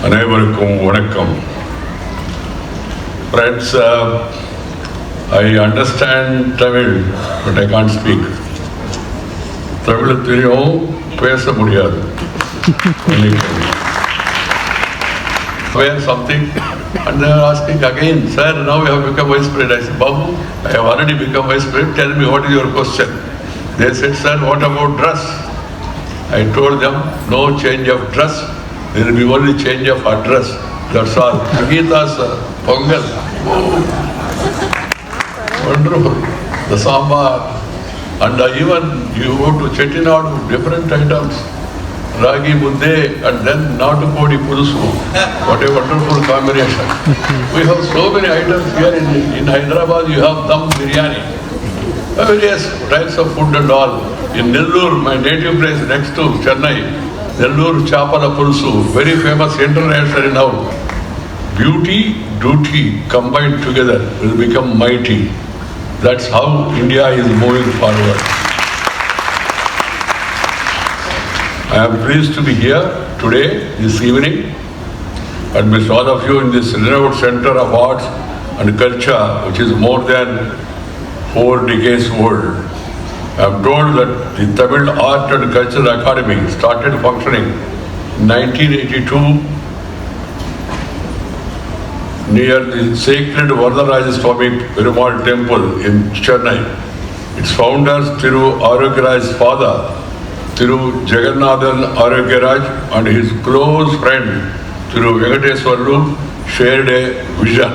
அனைவருக்கும் வணக்கம். Friends, I understand Tamil, but I can't speak. Tamil தெரியும், பேச முடியாது. Where something, and they are asking again, sir, now you have become vice president. I said, Babu, I have already become vice president. Tell me, what is your question? They said, sir, what about dress? I told them, no change of dress. There will be only change of address. That's all. Gita's Pongal. Oh. Wonderful. The sambar. And even you go to Chettinadu, different items. Ragi Mudde and then Natukodi Pulusu. What a wonderful combination. We have so many items here in Hyderabad. You have dum biryani. Various types of food and all. In Nellore, my native place next to Chennai, Nellore Chapala Pulsu, very famous internationally now. Beauty, duty combined together will become mighty. That's how India is moving forward. I am pleased to be here today, this evening, amidst all of you in this renowned center of arts and culture, which is more than 4 decades old. I am told that the Tamil Art and Cultural Academy started functioning in 1982 near the sacred Varadaraja Perumal temple in Chennai. Its founders, Thiru Arogyaraj's father, Thiru Jagannathan Arogyaraj, and his close friend, Thiru Venkateswarlu, shared a vision.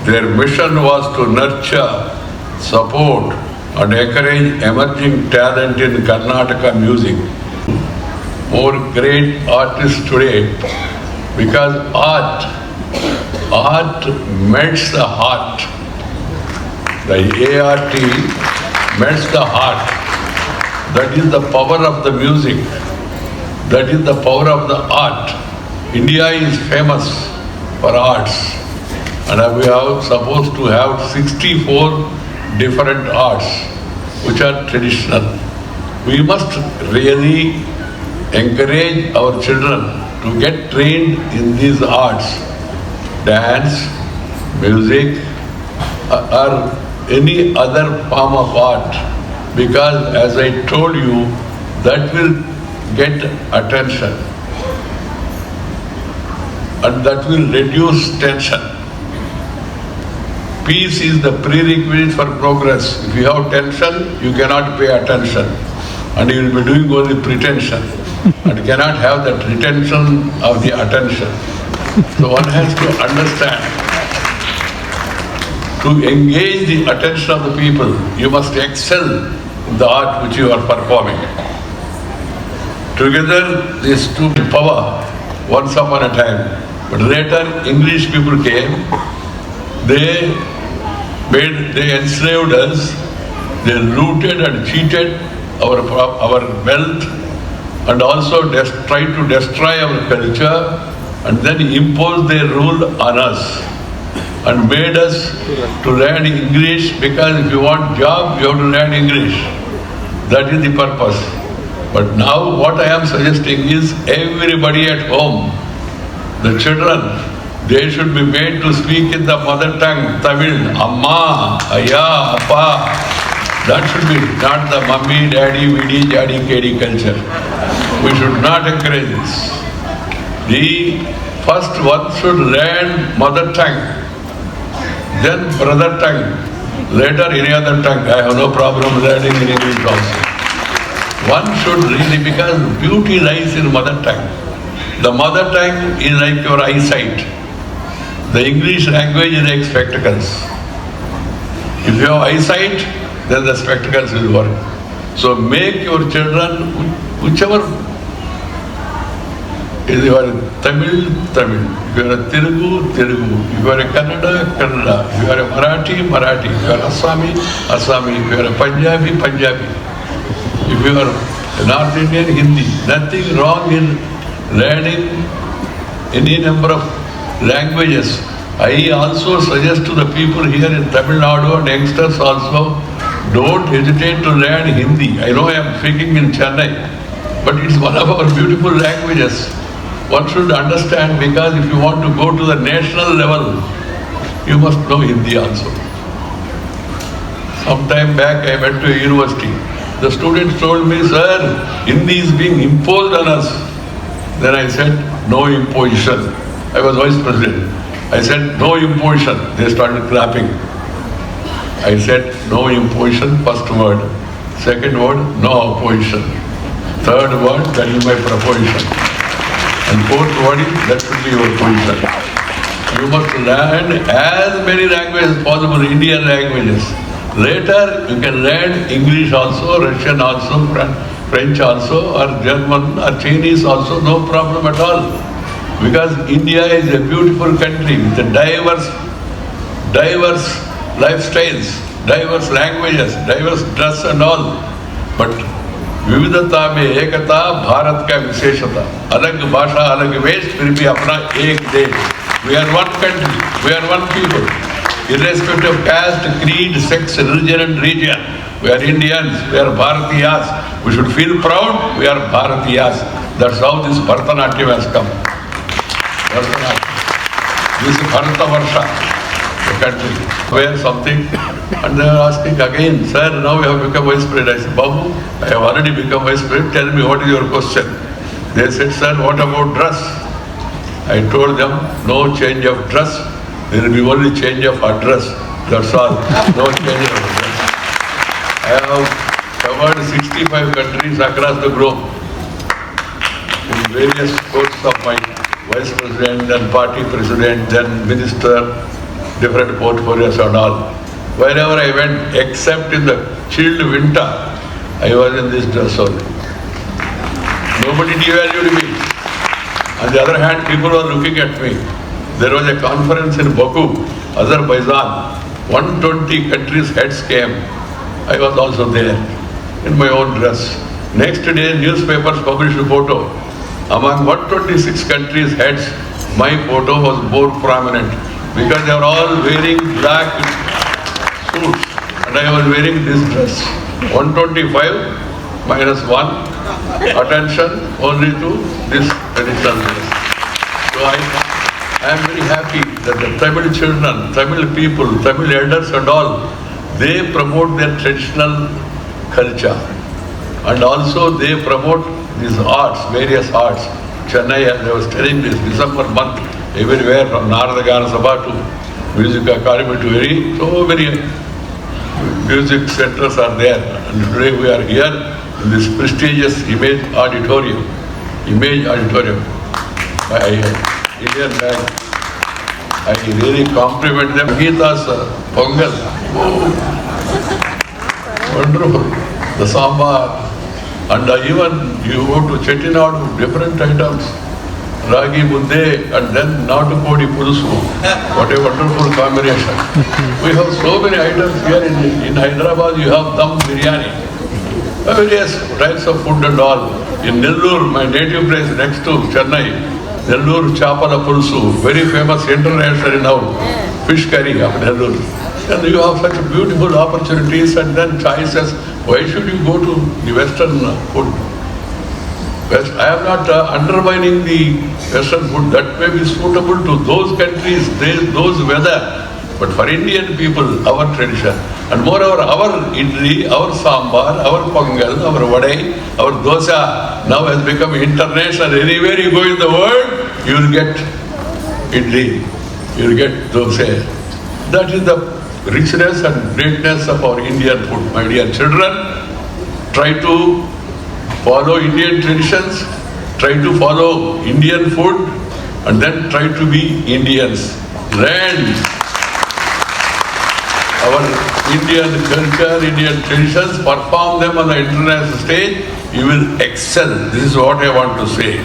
Their mission was to nurture, support, and encourage emerging talent in Karnataka music. More great artists today, because art melts the heart. The ART melts the heart. That is the power of the music. That is the power of the art. India is famous for arts, and we are supposed to have 64 different arts which are traditional. We must really encourage our children to get trained in these arts, dance, music, or any other form of art, because as I told you, that will get attention and that will reduce tension. Peace is the prerequisite for progress. If you have tension, you cannot pay attention, and you will be doing only pretension, and cannot have that retention of the attention. So one has to understand, to engage the attention of the people, you must excel in the art which you are performing. Together, these two power once upon a time, but later English people came. They enslaved us, they looted and cheated our wealth, and also tried to destroy our culture, and then imposed their rule on us and made us to learn English, because if you want job, you have to learn English. That is the purpose. But now what I am suggesting is everybody at home, the children, they should be made to speak in the mother tongue, Tamil, Amma, Aya, Appa. That should be not the mummy, daddy, vidi, jadi, kedi culture. We should not encourage this. The first one should learn mother tongue, then brother tongue, later any other tongue. I have no problem learning in English also. One should really, because beauty lies in mother tongue. The mother tongue is like your eyesight. The English language is like spectacles. If you have eyesight, then the spectacles will work. So make your children, whichever, if you are Tamil, Tamil. If you are a Telugu, Telugu. If you are a Kannada, Kannada. If you are a Marathi, Marathi. If you are Assami, Assami. If you are a Punjabi, Punjabi. If you are a North Indian, Hindi. Nothing wrong in learning any number of languages. I also suggest to the people here in Tamil Nadu and youngsters also, don't hesitate to learn Hindi. I know I am speaking in Chennai, but it's one of our beautiful languages. one should understand, because if you want to go to the national level, you must know Hindi also. Some time back I went to a university. The students told me, sir, Hindi is being imposed on us. Then I said, no imposition. I was vice president. I said, no imposition. They started clapping. I said, no imposition, first word. Second word, no opposition. Third word, that is my proposition. And fourth word is, that should be your position. You must learn as many languages as possible, Indian languages. Later, you can learn English also, Russian also, French also, or German, or Chinese also, no problem at all. Because India is a beautiful country with diverse lifestyles, diverse languages, diverse dress and all. But विविधता में एकता भारत का विशेषता. अलग भाषा, अलग वेश, फिर भी अपना एक देश. We are one country, we are one people. Irrespective of caste, creed, sex, religion and region. We are Indians, we are Bharatiyas. We should feel proud, we are Bharatiyas. That's how this Bharatanatyam has come. Bharatanatyam. This is Bharatavarsha, the country. Wear something, and they are asking again, sir, now you have become vice president. I said, Babu, I have already become vice president. Tell me, what is your question? They said, sir, what about dress? I told them, no change of dress. There will be only change of address. That's all. No change of address. I have covered 65 countries across the globe in various posts of my vice president, then party president, then minister, different portfolios and all. Wherever I went, except in the chilled winter, I was in this dress only. Nobody devalued me. On the other hand, people were looking at me. There was a conference in Baku, Azerbaijan. 120 countries' heads came. I was also there in my own dress. Next day, newspapers published a photo. Among 126 countries' heads, my photo was more prominent because they were all wearing black suits and I was wearing this dress. 125 minus 1, attention only to this traditional dress. So I am very happy that the Tamil children, Tamil people, Tamil elders and all, they promote their traditional culture. And also they promote these arts, various arts. Chennai, as I was telling this, December month, everywhere from Narada Gana Sabha to Music Academy to so many music centers are there. And today we are here in this prestigious Image Auditorium by Indian Bank. I really compliment them. Gita's Pongal. Wonderful. The sambar. And even you go to Chettinadu, different items. Ragi Mudde and then Natukodi Pulusu. What a wonderful combination. We have so many items here in Hyderabad. You have dum biryani. Various types of food and all. In Nellore, my native place next to Chennai, Nellore Chapala Pulusu, very famous internationally now, fish curry of Nellore. And you have such beautiful opportunities and then choices. Why should you go to the Western food? I am not undermining the Western food. That may be suitable to those countries, those weather. But for Indian people, our tradition. And moreover, our idli, our sambar, our pongal, our vadai, our dosa now has become international. Anywhere you go in the world, you will get idli, you will get dosa. That is the richness and greatness of our Indian food. My dear children, try to follow Indian traditions, try to follow Indian food, and then try to be Indians. Learn our Indian culture, Indian traditions, perform them on the international stage, you will excel. This is what I want to say.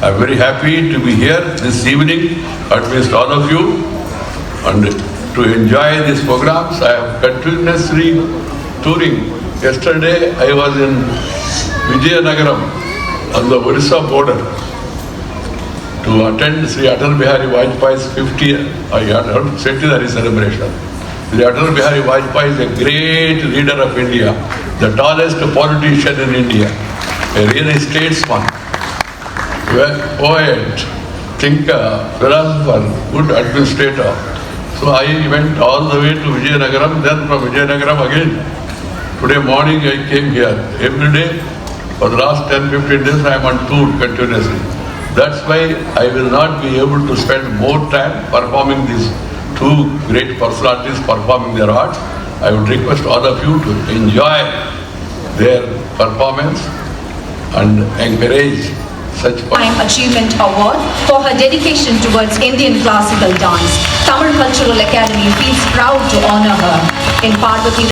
I'm very happy to be here this evening amidst all of you and to enjoy these programs. I am continuously touring. Yesterday I was in Vijayanagaram on the Orissa border to attend Sri Atal Bihari Vajpayee's 50th centenary celebration. Sri Atal Bihari Vajpayee is a great leader of India, the tallest politician in India, a really statesman, poet, thinker, philosopher, good administrator. So I went all the way to Vijayanagaram, then from Vijayanagaram again. Today morning I came here. Every day for the last 10-15 days I am on tour continuously. That's why I will not be able to spend more time performing these two great personalities performing their art. I would request all of you to enjoy their performance and encourage such Lifetime Achievement Award for her dedication towards Indian classical dance. Tamil Cultural Academy feels proud to honor her in Parvati